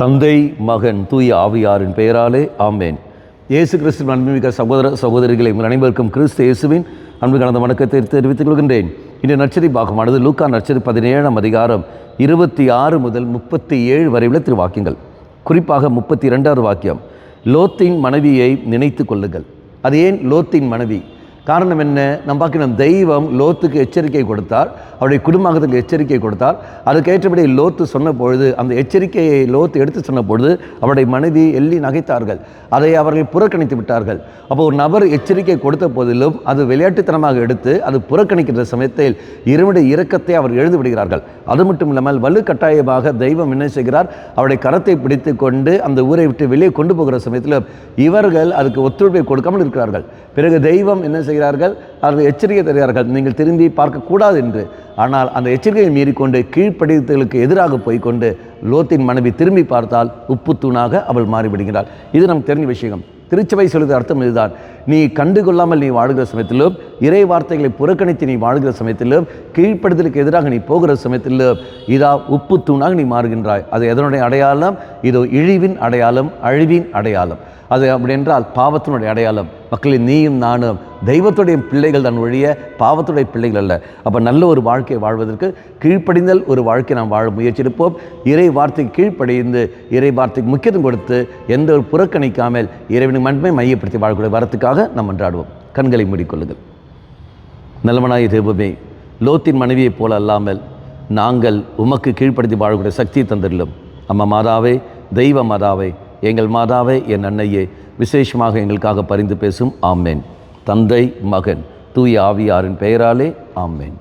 தந்தை, மகன், தூய ஆவியாரின் பெயராலே ஆமேன். இயேசு கிறிஸ்துவின் அன்புமிக்க சகோதர சகோதரிகளை உங்கள் அனைவருக்கும் கிறிஸ்து இயேசுவின் அன்பு கலந்த வணக்கத்தை தெரிவித்துக் கொள்கின்றேன். இந்த நற்செய்தி பாகமானது லூக்கா நற்செய்தி 17ஆம் அதிகாரம் 26 முதல் 37 வரை உள்ள திருவாக்கியங்கள். குறிப்பாக 32வது வாக்கியம், லோத்தின் மனைவியை நினைத்து கொள்ளுங்கள். அது ஏன் லோத்தின் மனைவி? காரணம் என்ன? நம்ம பார்க்கணும், தெய்வம் லோத்துக்கு எச்சரிக்கை கொடுத்தார், அவருடைய குடும்பத்துக்கு எச்சரிக்கை கொடுத்தார். அதுக்கேற்றபடி லோத்து சொன்ன பொழுது, அந்த எச்சரிக்கையை லோத்து எடுத்து சொன்ன பொழுது அவருடைய மனைவி எள்ளி நகைத்தார்கள். அதை அவர்கள் புறக்கணித்து விட்டார்கள். அப்போ ஒரு நபர் எச்சரிக்கை கொடுத்த போதிலும் அது விளையாட்டுத்தனமாக எடுத்து அது புறக்கணிக்கின்ற சமயத்தில் இறைவனுடைய இரக்கத்தை அவர் எழுதி விடுகிறார்கள். அது மட்டும் இல்லாமல் வலுக்கட்டாயமாக தெய்வம் என்ன செய்கிறார்? அவருடைய கரத்தை பிடித்து கொண்டு அந்த ஊரை விட்டு வெளியே கொண்டு போகிற சமயத்தில் இவர்கள் அதுக்கு ஒத்துழைப்பை கொடுக்காமல் இருக்கிறார்கள். பிறகு தெய்வம் என்ன செய்கிறார்கள்? அவர்கள் எச்சரிக்கை தருகிறார்கள், நீங்கள் திரும்பி பார்க்கக்கூடாது என்று. ஆனால் அந்த எச்சரிக்கையை மீறிக்கொண்டு கீழ்ப்படிதலுக்கு எதிராக போய்கொண்டு லோத்தின் மனைவி திரும்பி பார்த்தால் உப்பு தூணாக அவள் மாறிவிடுகிறாள். இது நமக்கு தெரிஞ்ச விஷயம். திருச்சபை சொல்லுகிற அர்த்தம் இதுதான். நீ கண்டுகொள்ளாமல் நீ வாழ்கிற சமயத்திலும், இறை வார்த்தைகளை புறக்கணித்து நீ வாழ்கிற சமயத்திலும், கீழ்ப்படுதலுக்கு எதிராக நீ போகிற சமயத்திலும் இதா உப்பு தூணாக நீ மாறுகின்றாய். அது எதனுடைய அடையாளம்? இதோ இழிவின் அடையாளம், அழிவின் அடையாளம். அது அப்படி என்றால் பாவத்தினுடைய அடையாளம். மக்களின் நீயும் நானும் தெய்வத்துடைய பிள்ளைகள் தான் ஒழிய பாவத்துடைய பிள்ளைகள் அல்ல. அப்போ நல்ல ஒரு வாழ்க்கையை வாழ்வதற்கு கீழ்ப்படிந்தல் ஒரு வாழ்க்கை நாம் வாழ முயற்சிப்போம். இறை வார்த்தைக்கு கீழ்ப்படிந்து இறை வார்த்தைக்கு முக்கியத்துவம் கொடுத்து எந்த ஒரு புறக்கணிக்காமல் இறைவனுக்கு மட்டுமே மையப்படுத்தி வாழக்கூடிய வரத்துக்காக நாம் அன்றாடுவோம். கண்களை மூடிக்கொள்ளுங்கள். நல்லவனாய் தெய்வமே, லோத்தின் மனைவியைப் போல அல்லாமல் நாங்கள் உமக்கு கீழ்ப்படுத்தி வாழக்கூடிய சக்தியை தந்திருந்தோம். அம்மா மாதாவே, தெய்வ மாதாவே, எங்கள் மாதாவே, என் அன்னையே, விசேஷமாக எங்களுக்காக பரிந்து பேசும். ஆமேன். தந்தை, மகன், தூய ஆவியாரின் பெயராலே ஆமேன்.